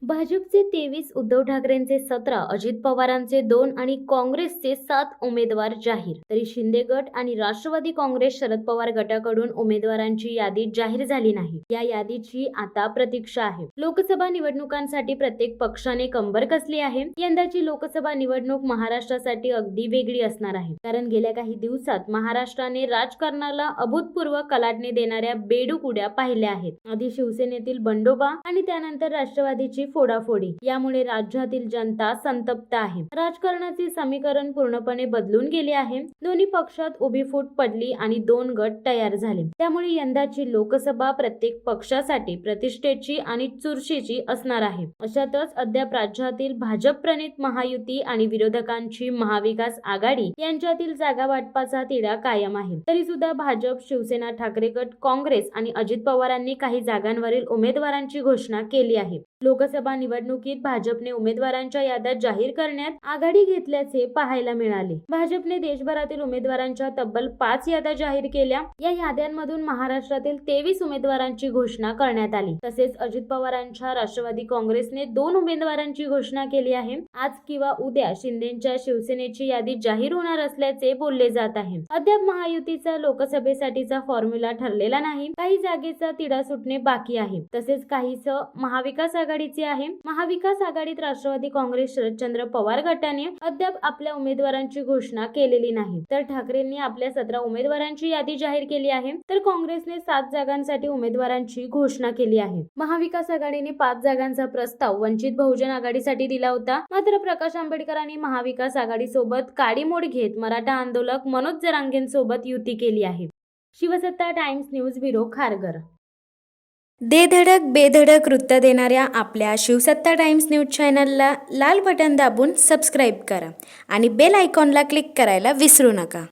भाजपचे 23, उद्धव ठाकरेंचे 17, अजित पवारांचे 2 आणि काँग्रेसचे 7 उमेदवार जाहीर. तरी शिंदे गट आणि राष्ट्रवादी काँग्रेस शरद पवार गटाकडून उमेदवारांची यादी जाहीर झाली नाही. या यादीची आता प्रतीक्षा आहे. लोकसभा निवडणुकांसाठी प्रत्येक पक्षाने कंबर कसली आहे. यंदाची लोकसभा निवडणूक महाराष्ट्रासाठी अगदी वेगळी असणार आहे. कारण गेल्या काही दिवसात महाराष्ट्राने राजकारणाला अभूतपूर्व कलाटणी देणाऱ्या बेडूक उड्या पाहिल्या आहेत. आधी शिवसेनेतील बंडोबा आणि त्यानंतर राष्ट्रवादीची फोडाफोडी. यामुळे राज्यातील जनता संतप्त आहे. राजकारणाचे समीकरण पूर्णपणे बदलून गेले आहे. दोन्ही पक्षात उभी फूट पडली आणि 2 गट तयार झाले. त्यामुळे यंदाची लोकसभा प्रत्येक पक्षासाठी प्रतिष्ठेची आणि चुरशीची असणार आहे. अशातच अद्याप राज्यातील भाजप प्रणित महायुती आणि विरोधकांची महाविकास आघाडी यांच्यातील जागा वाटपाचा तिढा कायम आहे. तरी सुद्धा भाजप, शिवसेना, ठाकरे गट, काँग्रेस आणि अजित पवारांनी काही जागांवरील उमेदवारांची घोषणा केली आहे. लोकसभा निवडणुकीत भाजपने उमेदवारांच्या याद्या जाहीर करण्यात आघाडी घेतल्याचे पाहायला मिळाले. भाजपने देशभरातील उमेदवारांच्या तब्बल 5 याद्या जाहीर केल्या. या याद्यांमधून महाराष्ट्रातील 23 उमेदवारांची घोषणा करण्यात आली. तसेच अजित पवारांच्या राष्ट्रवादी काँग्रेसने 2 उमेदवारांची घोषणा केली आहे. आज किंवा उद्या शिंदेच्या शिवसेनेची यादी जाहीर होणार असल्याचे बोलले जात आहे. अद्याप महायुतीचा लोकसभेसाठीचा फॉर्म्युला ठरलेला नाही. काही जागेचा तिढा सुटणे बाकी आहे. तसेच काहीच महाविकास आघाडीचे आहे. महाविकास आघाडीत राष्ट्रवादी काँग्रेस शरदचंद्र पवार गटाने अद्याप आपल्या उमेदवारांची घोषणा केलेली नाही. तर ठाकरेंनी आपल्या 17 उमेदवारांची यादी जाहीर केली आहे. तर काँग्रेसने 7 जागांसाठी उमेदवारांची घोषणा केली आहे. महाविकास आघाडीने 5 जागांचा प्रस्ताव वंचित बहुजन आघाडीसाठी दिला होता. मात्र प्रकाश आंबेडकरांनी महाविकास आघाडी सोबत काडीमोड घेत मराठा आंदोलक मनोज जरांगेंसोबत युती केली आहे. शिवसत्ता टाइम्स न्यूज ब्युरो, खारघर. धडक बेधडक वृत्त देणाऱ्या आपल्या शिवसत्ता टाइम्स न्यूज चॅनलला लाल बटन दाबून सबस्क्राईब करा आणि बेल आयकॉनला क्लिक करायला विसरू नका.